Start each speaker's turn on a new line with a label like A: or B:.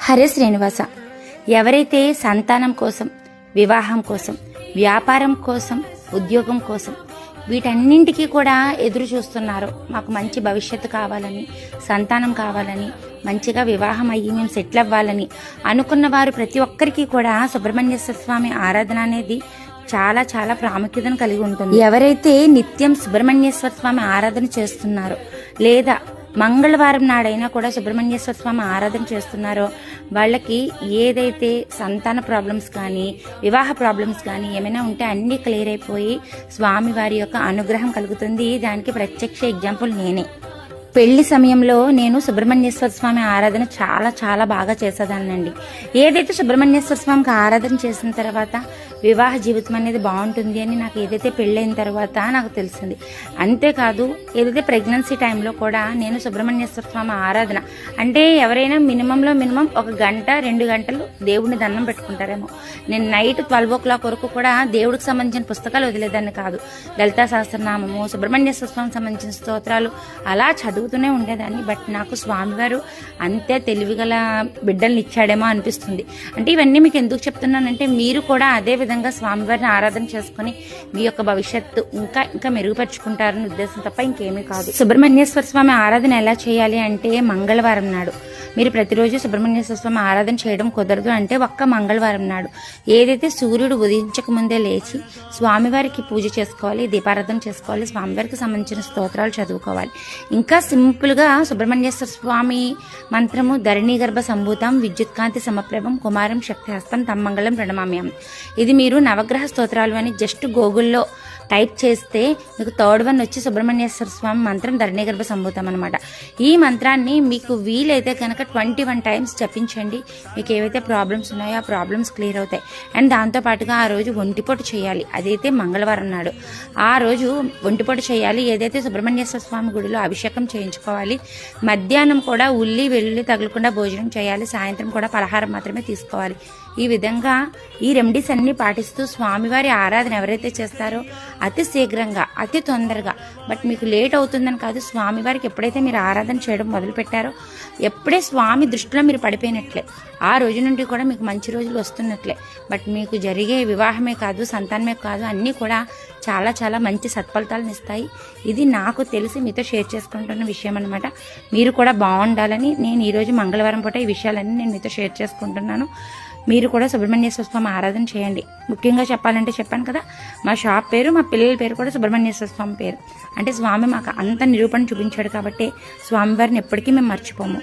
A: హరే శ్రీనివాస. ఎవరైతే సంతానం కోసం, వివాహం కోసం, వ్యాపారం కోసం, ఉద్యోగం కోసం వీటన్నింటికీ కూడా ఎదురు చూస్తున్నారో, మాకు మంచి భవిష్యత్తు కావాలని, సంతానం కావాలని, మంచిగా వివాహం అయ్యి మేము సెటిల్ అవ్వాలని అనుకున్న వారు ప్రతి ఒక్కరికి కూడా సుబ్రహ్మణ్యేశ్వర స్వామి ఆరాధన అనేది చాలా చాలా ప్రాముఖ్యతను కలిగి ఉంటుంది. ఎవరైతే నిత్యం సుబ్రహ్మణ్యేశ్వర స్వామి ఆరాధన చేస్తున్నారో, లేదా మంగళవారం నాడైనా కూడా సుబ్రహ్మణ్యేశ్వర స్వామి ఆరాధన చేస్తున్నారో వాళ్ళకి ఏదైతే సంతాన ప్రాబ్లమ్స్ కానీ, వివాహ ప్రాబ్లమ్స్ కానీ ఏమైనా ఉంటే అన్నీ క్లియర్ అయిపోయి స్వామి వారి యొక్క అనుగ్రహం కలుగుతుంది. దానికి ప్రత్యక్ష ఎగ్జాంపుల్ నేనే. పెళ్లి సమయంలో నేను సుబ్రహ్మణ్యేశ్వర స్వామి ఆరాధన చాలా చాలా బాగా చేసేదానండి. ఏదైతే సుబ్రహ్మణ్యేశ్వర స్వామికి ఆరాధన చేసిన తర్వాత వివాహ జీవితం అనేది బాగుంటుంది అని నాకు ఏదైతే పెళ్ళైన తర్వాత నాకు తెలిసింది. అంతేకాదు ఏదైతే ప్రెగ్నెన్సీ టైంలో కూడా నేను సుబ్రహ్మణ్యేశ్వర స్వామి ఆరాధన అంటే ఎవరైనా మినిమంలో మినిమం 1 గంట 2 గంటలు దేవుడిని దండం పెట్టుకుంటారేమో. నేను నైట్ 12 o'clock వరకు కూడా దేవుడికి సంబంధించిన పుస్తకాలు వదిలేదాన్ని కాదు. లలితా సహస్రనామము, సుబ్రహ్మణ్యేశ్వర స్వామికి సంబంధించిన స్తోత్రాలు అలా చదువుతూనే ఉండేదాన్ని. బట్ నాకు స్వామివారు అంతే తెలివిగల బిడ్డల్ని ఇచ్చాడేమో అనిపిస్తుంది. అంటే ఇవన్నీ మీకు ఎందుకు చెప్తున్నానంటే మీరు కూడా అదే విధంగా స్వామివారిని ఆరాధన చేసుకుని మీ యొక్క భవిష్యత్తు ఇంకా ఇంకా మెరుగుపరుచుకుంటారని ఉద్దేశం తప్ప ఇంకేమీ కాదు. సుబ్రహ్మణ్యేశ్వర స్వామి ఆరాధన ఎలా చేయాలి అంటే మంగళవారం నాడు మీరు ప్రతిరోజు సుబ్రహ్మణ్యేశ్వర స్వామి ఆరాధన చేయడం కుదరదు అంటే ఒక్క మంగళవారం నాడు ఏదైతే సూర్యుడు ఉదయించక ముందే లేచి స్వామివారికి పూజ చేసుకోవాలి, దీపారాధన చేసుకోవాలి, స్వామివారికి సంబంధించిన స్తోత్రాలు చదువుకోవాలి. ఇంకా సింపుల్గా సుబ్రహ్మణ్యేశ్వర స్వామి మంత్రము ధరణీ గర్భ సంభూతం విద్యుత్కాంతి సమప్రభం కుమారం శక్తిహస్తం తమ్మంగళం ప్రణమామ్యం. ఇది మీరు నవగ్రహ స్తోత్రాలు అని జస్ట్ గూగుల్లో టైప్ చేస్తే మీకు 3rd one వచ్చి సుబ్రహ్మణ్యేశ్వర స్వామి మంత్రం ధరణీ గర్భ సంభూతం అనమాట. ఈ మంత్రాన్ని మీకు వీలైతే కనుక 21 times జపించండి. మీకు ఏవైతే ప్రాబ్లమ్స్ ఉన్నాయో ఆ ప్రాబ్లమ్స్ క్లియర్ అవుతాయి. అండ్ దాంతోపాటుగా ఆ రోజు ఒంటిపొట్టు చేయాలి. అదైతే మంగళవారం నాడు ఆ రోజు ఒంటిపొట్టు చేయాలి. ఏదైతే సుబ్రహ్మణ్యేశ్వర స్వామి గుడిలో అభిషేకం చేయించుకోవాలి. మధ్యాహ్నం కూడా ఉల్లి వెల్లుల్లి తగలకుండా భోజనం చేయాలి. సాయంత్రం కూడా పలహారం మాత్రమే తీసుకోవాలి. ఈ విధంగా ఈ రెమెడీస్ అన్ని పాటిస్తూ స్వామివారి ఆరాధన ఎవరైతే చేస్తారో అతి శీఘ్రంగా, అతి తొందరగా, బట్ మీకు లేట్ అవుతుందని కాదు, స్వామివారికి ఎప్పుడైతే మీరు ఆరాధన చేయడం మొదలు పెట్టారో ఎప్పుడే స్వామి దృష్టిలో మీరు పడిపోయినట్లే. ఆ రోజు నుండి కూడా మీకు మంచి రోజులు వస్తున్నట్లే. బట్ మీకు జరిగే వివాహమే కాదు, సంతానమే కాదు, అన్నీ కూడా చాలా చాలా మంచి సత్ఫలితాలను ఇస్తాయి. ఇది నాకు తెలిసి మీతో షేర్ చేసుకుంటున్న విషయం అనమాట. మీరు కూడా బాగుండాలని నేను ఈరోజు మంగళవారం పూట ఈ విషయాలన్నీ నేను మీతో షేర్ చేసుకుంటున్నాను. మీరు కూడా సుబ్రహ్మణ్యేశ్వర స్వామి ఆరాధన చేయండి. ముఖ్యంగా చెప్పాలంటే చెప్పాను కదా, మా షాప్ పేరు, మా పిల్లల పేరు కూడా సుబ్రహ్మణ్యేశ్వర స్వామి పేరు. అంటే స్వామి మాకు అంత నిరూపణ చూపించాడు కాబట్టి స్వామివారిని ఎప్పటికీ మేము మర్చిపోము.